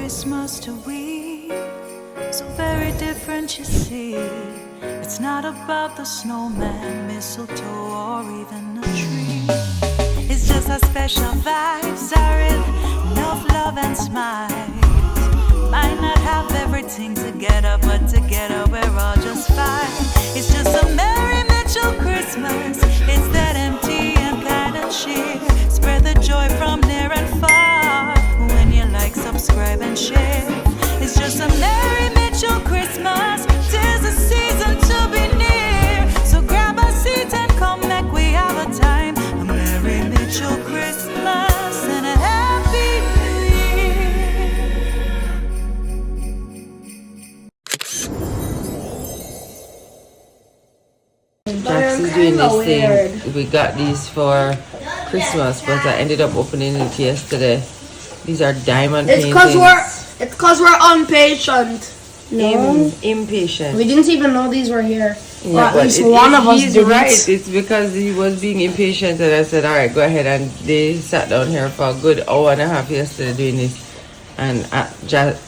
Christmas to we, so very different you see. It's not about the snowman, mistletoe, or even a tree. It's just our special vibes are in enough love and smiles. Might not have everything together, but together we're all just fine. It's just a Merry Mitchell Christmas. It's that MTM kind of cheer. Spread the joy from near and far. When you like, subscribe and share. It's just a Merry Mitchell Christmas. 'Tis a season to be near. So grab a seat and come make we have a time. A Merry Mitchell Christmas and a Happy New Year. Jackson's doing this thing. We got these for Christmas, but I ended up opening it yesterday. These are diamond paintings. It's cause we're impatient. No. Impatient. We didn't even know these were here. Yeah, well, at least one of us did. Right. It's because he was being impatient, and I said, "All right, go ahead." And they sat down here for a good hour and a half yesterday doing this. And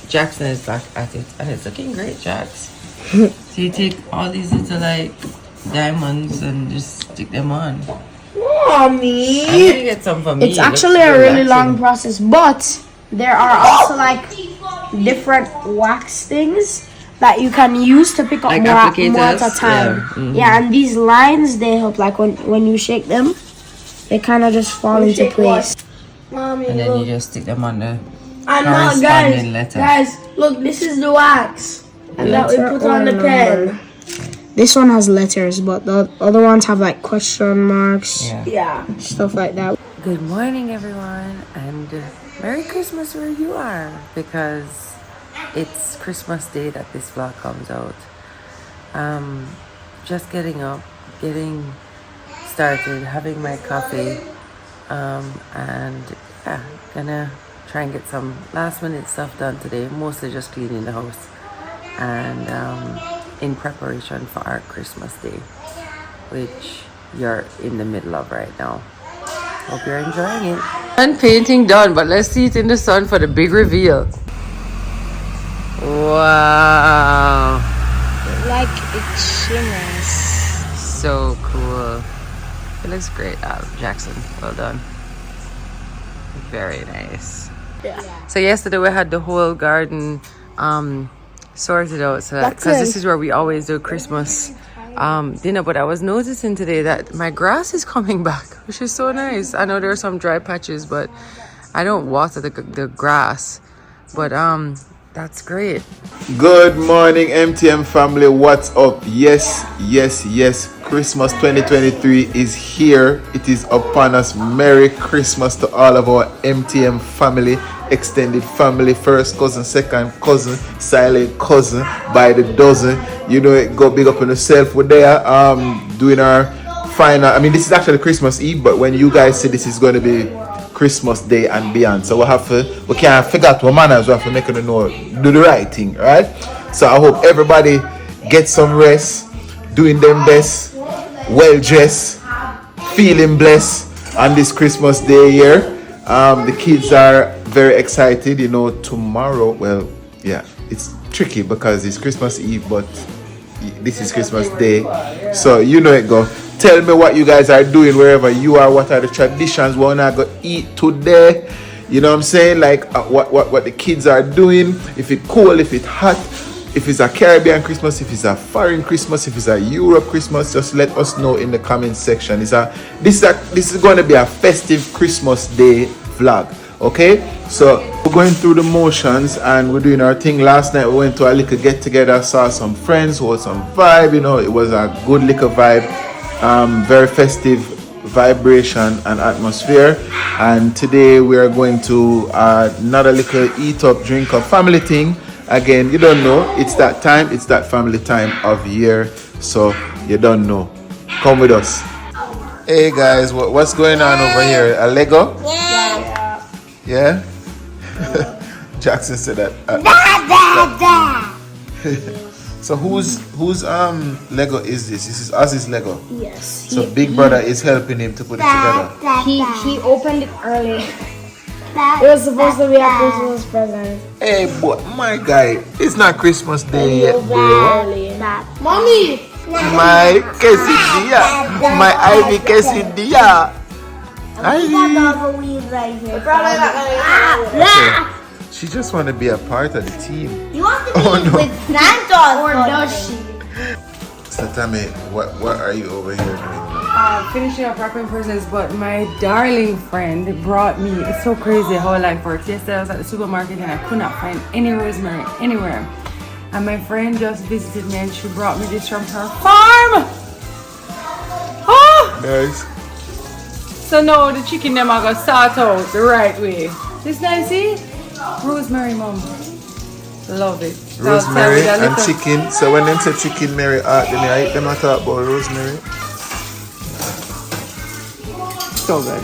Jackson is back at it, and it's looking great, Jax. So you take all these little like diamonds and just stick them on. Mommy, I'm gonna get some for me. it's actually a really long process, but there are also like different wax things that you can use to pick up Like more at a time. Yeah. Mm-hmm. Yeah, and these lines, they help, like when you shake them, they kind of just fall into place. Mommy, And then you just stick them on the I know, corresponding letter. Guys, look, this is the wax, and that we put on the pen. This one has letters, but the other ones have like question marks. Yeah, stuff like that. Good morning, everyone, and Merry Christmas where you are, because it's Christmas Day that this vlog comes out. Just getting up, getting started, having my coffee, and yeah, gonna try and get some last minute stuff done today, mostly just cleaning the house, and in preparation for our Christmas Day, which you're in the middle of right now. Hope you're enjoying it. And painting done, but let's see it in the sun for the big reveal. Wow. Like it shimmers. So cool. It looks great, Jackson. Well done. Very nice. Yeah. So yesterday we had the whole garden sorted out, so because this is where we always do Christmas dinner. But I was noticing today that my grass is coming back, which is so nice. I know there are some dry patches, but I don't water the grass. But that's great. Good morning, MTM family. What's up? Yes. Christmas 2023 is here. It is upon us. Merry Christmas to all of our MTM family, extended family, first cousin, second cousin, silent cousin by the dozen. You know it. Go big up on yourself. We're there doing our final. I mean, this is actually Christmas Eve, but when you guys see this, is going to be Christmas Day and beyond. So we can't figure out what manners we have to make it know, do the right thing, right? So I hope everybody gets some rest, doing them best, well dressed, feeling blessed on this Christmas Day here. The kids are very excited, you know, tomorrow. Well, yeah, it's tricky because it's Christmas Eve, but this is Christmas Day. So you know it go. Tell me what you guys are doing wherever you are. What are the traditions? What are going to eat today? You know what I'm saying? Like what the kids are doing. If it's cold, if it's hot, if it's a Caribbean Christmas, if it's a foreign Christmas, if it's a Europe Christmas, just let us know in the comment section. This is going to be a festive Christmas Day vlog. Okay, so we're going through the motions and we're doing our thing. Last night we went to a little get together, saw some friends, who had some vibe. You know, it was a good little vibe. Very festive vibration and atmosphere. And today we are going to another little eat up, drink up family thing. Again, you don't know, it's that time, it's that family time of year, so you don't know. Come with us. Hey guys, what's going on over here? A Lego? Yeah? Jackson said that. So whose Lego is this? This is Ozzy's Lego. Yes. So Big Brother is helping him to put it together. He opened it early. It was supposed to be a Christmas present. Hey, boy, my guy, it's not Christmas Day yet, bro. Mommy! My quesadilla, my Ivy quesadilla. Ivy. Okay. She just want to be a part of the team. You want to be with Santos, Or does she? So tell me, what are you over here doing? Finishing up wrapping presents, but my darling friend brought me. It's so crazy how life works. Yesterday I was at the supermarket and I could not find any rosemary anywhere. And my friend just visited me and she brought me this from her farm. Oh! Nice. So now the chicken them are gonna start out the right way. This nice, see? Rosemary, mom. Love it. Rosemary and chicken. So when them say chicken, Mary, then I eat them I talk about rosemary. So good.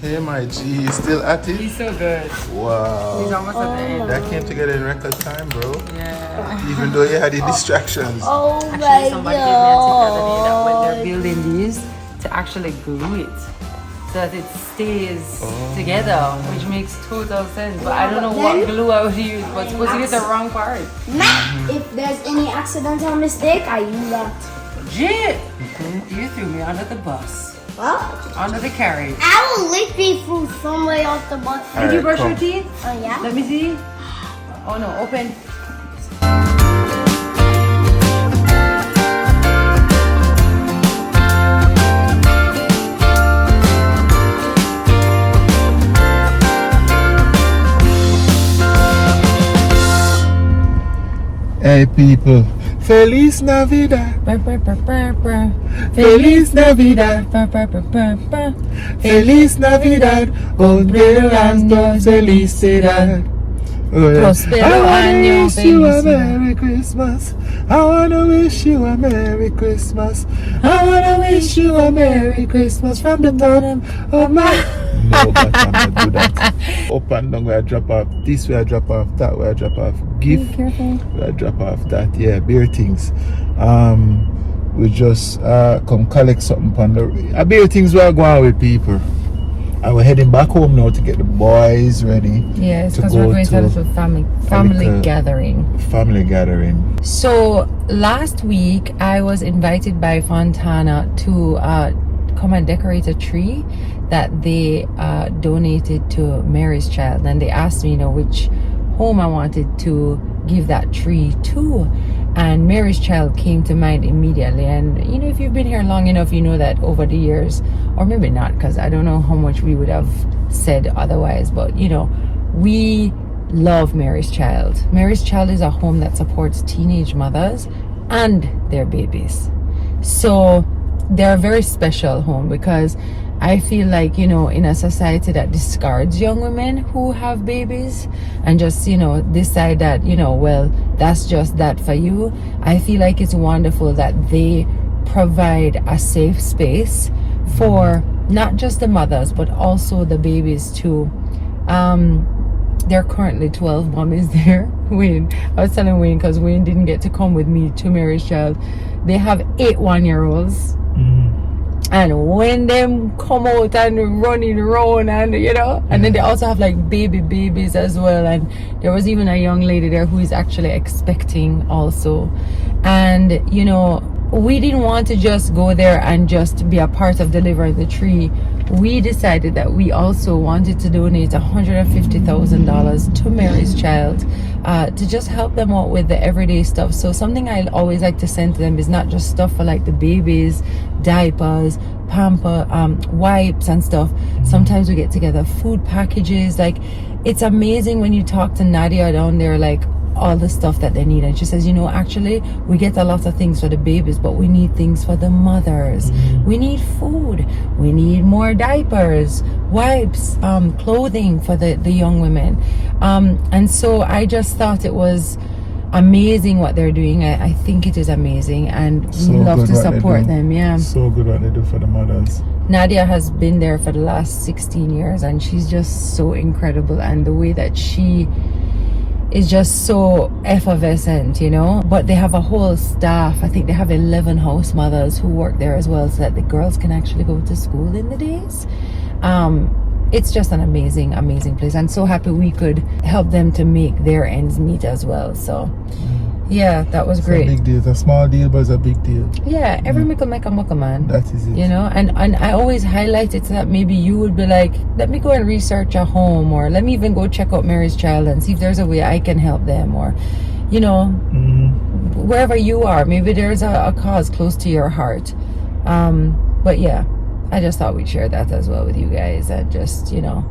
Hey, my G, he's still at it? He's so good. Wow. He's almost at the end. That came together in record time, bro. Yeah. Even though you had the distractions. Oh Actually, somebody gave me a tip the other day that when they're building these, to actually glue it so that it stays together, which makes total sense. But I don't know what glue I would use, but supposed to get the wrong part. If there's any accidental mistake, I use that. Legit! You threw me under the bus. What? Under the carriage. I will lick me through some way off the bus. Did you brush your teeth? Oh yeah. Let me see. Oh no, open. Hey, people. Feliz Navidad. Feliz Navidad. Feliz Navidad. Honrando felicidad. Prospero I wanna año, wish you a felicidad. Merry Christmas. I wanna wish you a Merry Christmas. I wanna wish you a Merry Christmas from the bottom of my. No, but I'm not do that. Up and down where I drop off. This way I drop off. That way I drop off. Gift. Be careful. Where I drop off that. Yeah, beer things. We just come collect something on the. Beer things we are going with people. And we're heading back home now to get the boys ready. Yes, to because go we're going to a to little family gathering. Family gathering. So last week I was invited by Fontana to come and decorate a tree that they donated to Mary's Child, and they asked me, which home I wanted to give that tree to, and Mary's Child came to mind immediately. And if you've been here long enough, you know that over the years, or maybe not, because I don't know how much we would have said otherwise, but we love Mary's Child. Mary's Child is a home that supports teenage mothers and their babies. So they're a very special home, because I feel like, in a society that discards young women who have babies and just, decide that, well, that's just that for you. I feel like it's wonderful that they provide a safe space for not just the mothers, but also the babies too. There are currently 12 mommies there. Wayne, I was telling Wayne, because Wayne didn't get to come with me to Mary's Child. They have 8 1-year-olds. And when them come out and running around and and then they also have like babies as well. And there was even a young lady there who is actually expecting also. And we didn't want to just go there and just be a part of delivering the tree. We decided that we also wanted to donate $150,000 to Mary's Child to just help them out with the everyday stuff. So something I always like to send to them is not just stuff for like the babies, diapers, pamper, wipes and stuff. Sometimes we get together food packages. Like, it's amazing when you talk to Nadia down there, like all the stuff that they need. And she says, actually we get a lot of things for the babies, but we need things for the mothers. We need food, we need more diapers, wipes, clothing for the young women. And so I just thought it was amazing what they're doing. I think it is amazing, and we love to support them. Yeah, so good what they do for the mothers. Nadia has been there for the last 16 years and she's just so incredible, and the way that she is just so effervescent, but they have a whole staff. I think they have 11 house mothers who work there as well, so that the girls can actually go to school in the days. it's just an amazing, amazing place. I'm so happy we could help them to make their ends meet as well. So yeah, that was great. It's a big deal. It's a small deal, but it's a big deal. Yeah, every mickle make a muckle, man. That is it. You know, and I always highlight it so that maybe you would be like, let me go and research a home, or let me even go check out Mary's Child and see if there's a way I can help them, or, you know, wherever you are, maybe there's a cause close to your heart. But yeah, I just thought we'd share that as well with you guys. And just, you know,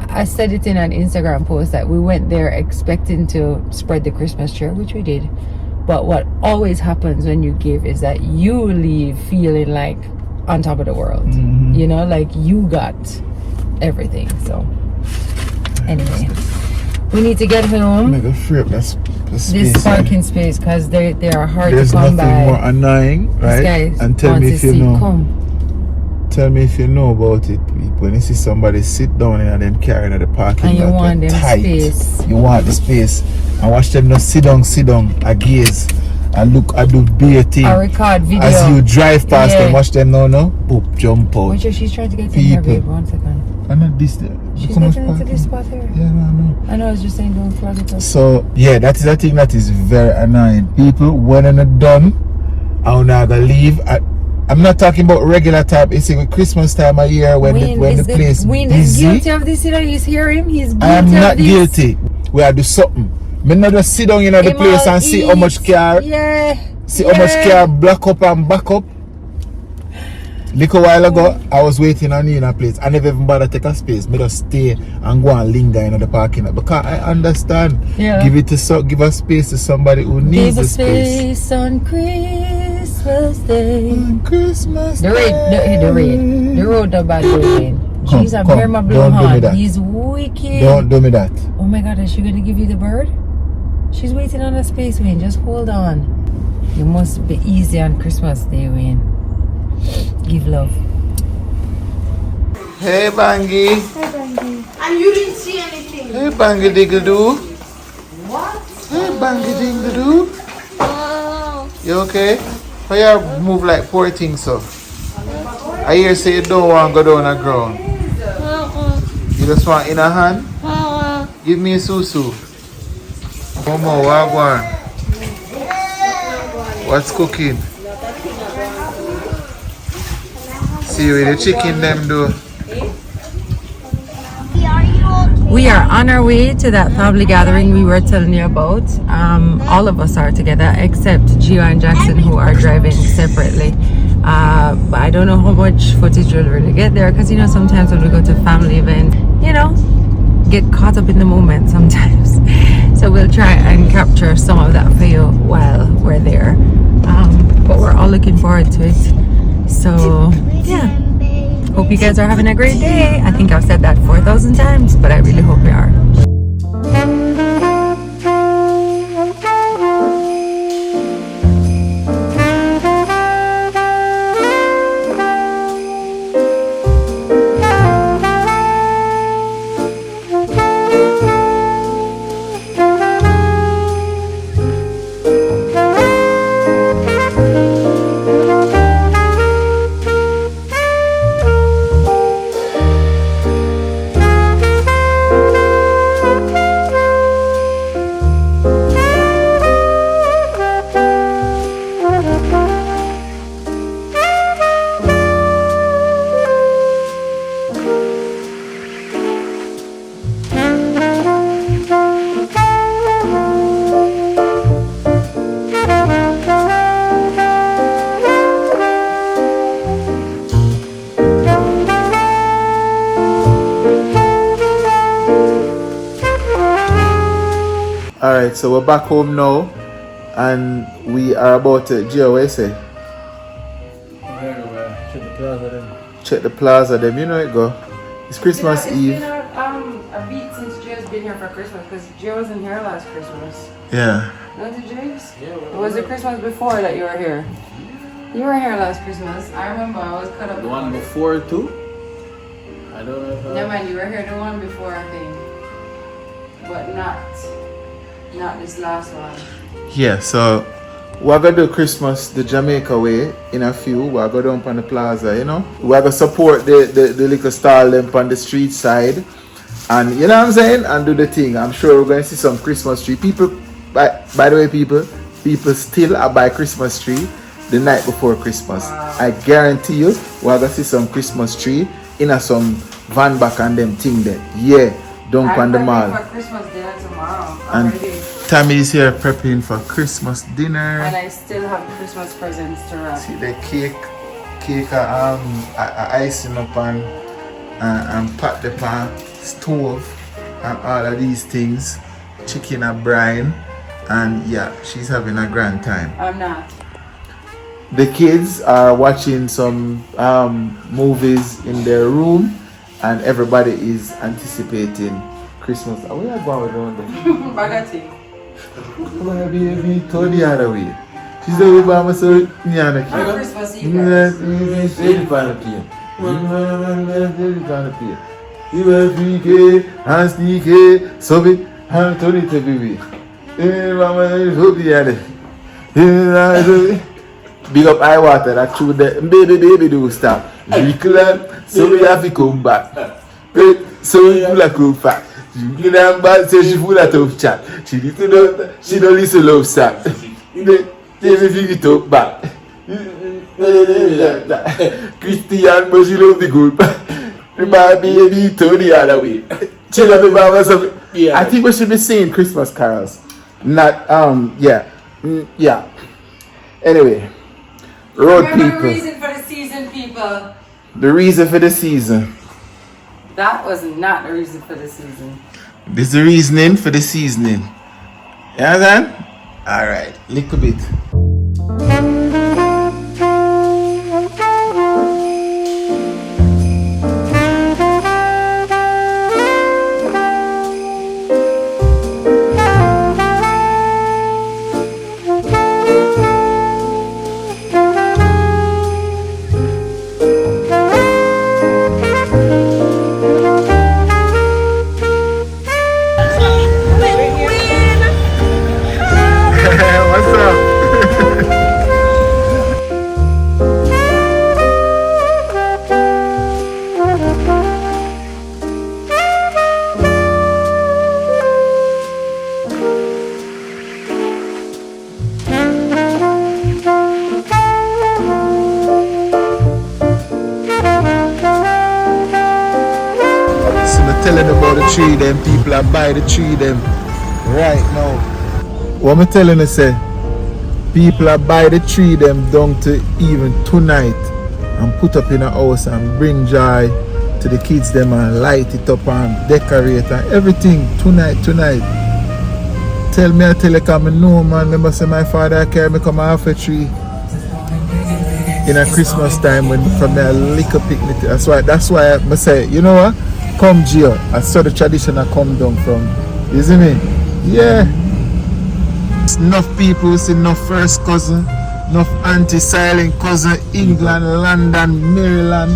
I said it in an Instagram post that we went there expecting to spread the Christmas cheer, which we did. But what always happens when you give is that you leave feeling like on top of the world. You know, like you got everything. So anyway, we need to get home. Make a free up this parking space, because they are hard There's to come by. nothing more annoying, right? And tell me if you know. Tell me if you know about it. When you see somebody sit down and then carry in the parking and you lot, want them tight. space. You want the space. And watch them not sit down, I gaze. And look, I do beer thing. I record video. As you drive past them, watch them now, boop, jump out. Wait, she's trying to get in here, babe. 1 second. I'm not this there. She's getting into this spot here. Yeah, no. I know, I was just saying don't flag it up. So, yeah, that is a thing that is very annoying. People, when they're not done, I'm not gonna leave. I'm not talking about regular time. It's with Christmas time of year when the place Wayne busy. is guilty of this, you know. You hear him? He's guilty I'm not of this. guilty. We have to do something. Me not just sit down in the place and see how much car. See how much car block up and back up. Little while ago, I was waiting on you in a place. I never even bother take a space. Me just stay and go and linger in the parking lot because I understand. Yeah. Give a space to somebody who needs the space. Give a space on Christmas Day. On Christmas The road about Dane. Come, Jeez, I'm come. hearing my blue Don't do me horn. that. He's wicked. Don't do me that. Oh my God, is she gonna give you the bird? She's waiting on a space, Wayne. Just hold on. You must be easy on Christmas Day, Wayne. Give love. Hey, Bangy. And you didn't see anything. Hey, Bangy Diggle Doo. What? Hey, Bangy Diggle Doo. You okay? Why you move like poor things so? I hear say you don't want to go down the ground. You just want in a hand? Give me a susu. Momo, wagwan. What's cooking? See where the chicken them do. We are on our way to that family gathering we were telling you about. All of us are together except Gio and Jackson, who are driving separately. But I don't know how much footage we'll really get there, because you know sometimes when we go to family events, you know, get caught up in the moment sometimes. So we'll try and capture some of that for you while we're there. But we're all looking forward to it. So yeah, hope you guys are having a great day. I think I've said that 4,000 times, but I really hope you are. Alright, so we're back home now and we are about to Gio, what you say? Check the Plaza then. Check the Plaza them, you know it go. It's Christmas Eve. It's been a beat since Gio's been here for Christmas, because Gio wasn't here last Christmas. Yeah. No, did James? Or was it Christmas before that you were here? You were here last Christmas. I remember I was cut up. The one before too? I don't know if Never mind, you were here the one before, I think. But not this last one. Yeah, so we're gonna do Christmas the Jamaica way in a few. We're gonna down on the plaza, you know. We're gonna support the liquor stall them on the street side. And you know what I'm saying? And do the thing. I'm sure we're gonna see some Christmas tree. People by the way, people still are buy Christmas tree the night before Christmas. Wow. I guarantee you we're gonna see some Christmas tree in a some van back and them thing there. Yeah, don't on the mall. For Christmas dinner tomorrow. And Tami is here prepping for Christmas dinner. And I still have Christmas presents to wrap. See the cake icing up and pot the pan, stove and all of these things. Chicken and brine. And yeah, she's having a grand time. I'm not. The kids are watching some movies in their room, and everybody is anticipating Christmas. Where are you going with them? Bagati. Come on, baby, turn the other way. She's the way by myself. Christmas Eve. You will freaky and sneaky, so be and turn it, baby. Big up eye water that through the baby do stop. So we have to come back. So we feel like go fat. You know, but say she full of tough chat. She need to know she don't listen to love sap. They feel it up back. Christian, but she love the good. The baby turn the other way. Chill up about something. I think we should be singing Christmas carols. Not yeah. Anyway, road Remember people. the reason for the season, people. The reason for the season. That was not the reason for the season. This is the reasoning for the seasoning. You understand? Alright, little bit. Telling about the tree them, people are buy the tree them right now. What I'm telling you say, people are buy the tree them down to even tonight and put up in a house and bring joy to the kids them and light it up and decorate and everything tonight. Tell me, I tell you, cause I know, man. Remember say my father carry me come off a tree in a Christmas time when from a little picnic. That's why I say, you know what? Come Gio, I saw the tradition I come down from. You see me? Yeah. It's enough people, see enough first cousin, enough auntie, silent cousin, England, London, Maryland.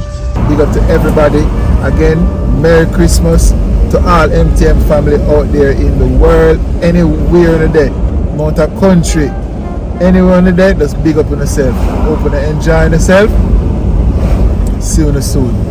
Big up to everybody. Again, Merry Christmas to all MTM family out there in the world, anywhere in the day, amount of country, anywhere in the day, just big up on yourself. Hope you enjoy yourself. See you soon.